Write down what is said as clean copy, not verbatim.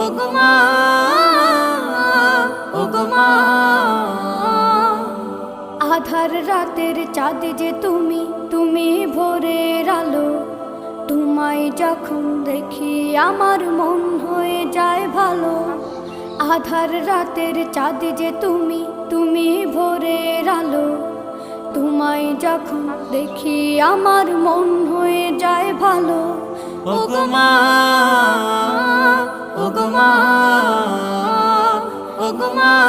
ওগো মা, ওগো মা। আধার রাতের চাঁদ যে তুমি, তুমি ভোরের আলো। তোমায় যখন দেখি আমার মন হয়ে যায় ভালো। আধার রাতের চাঁদ যে তুমি, তুমি ভোরের আলো। তোমায় যখন দেখি আমার মন হয়ে যায় ভালো। ওগো মা, ওগো মা, ওগো মা।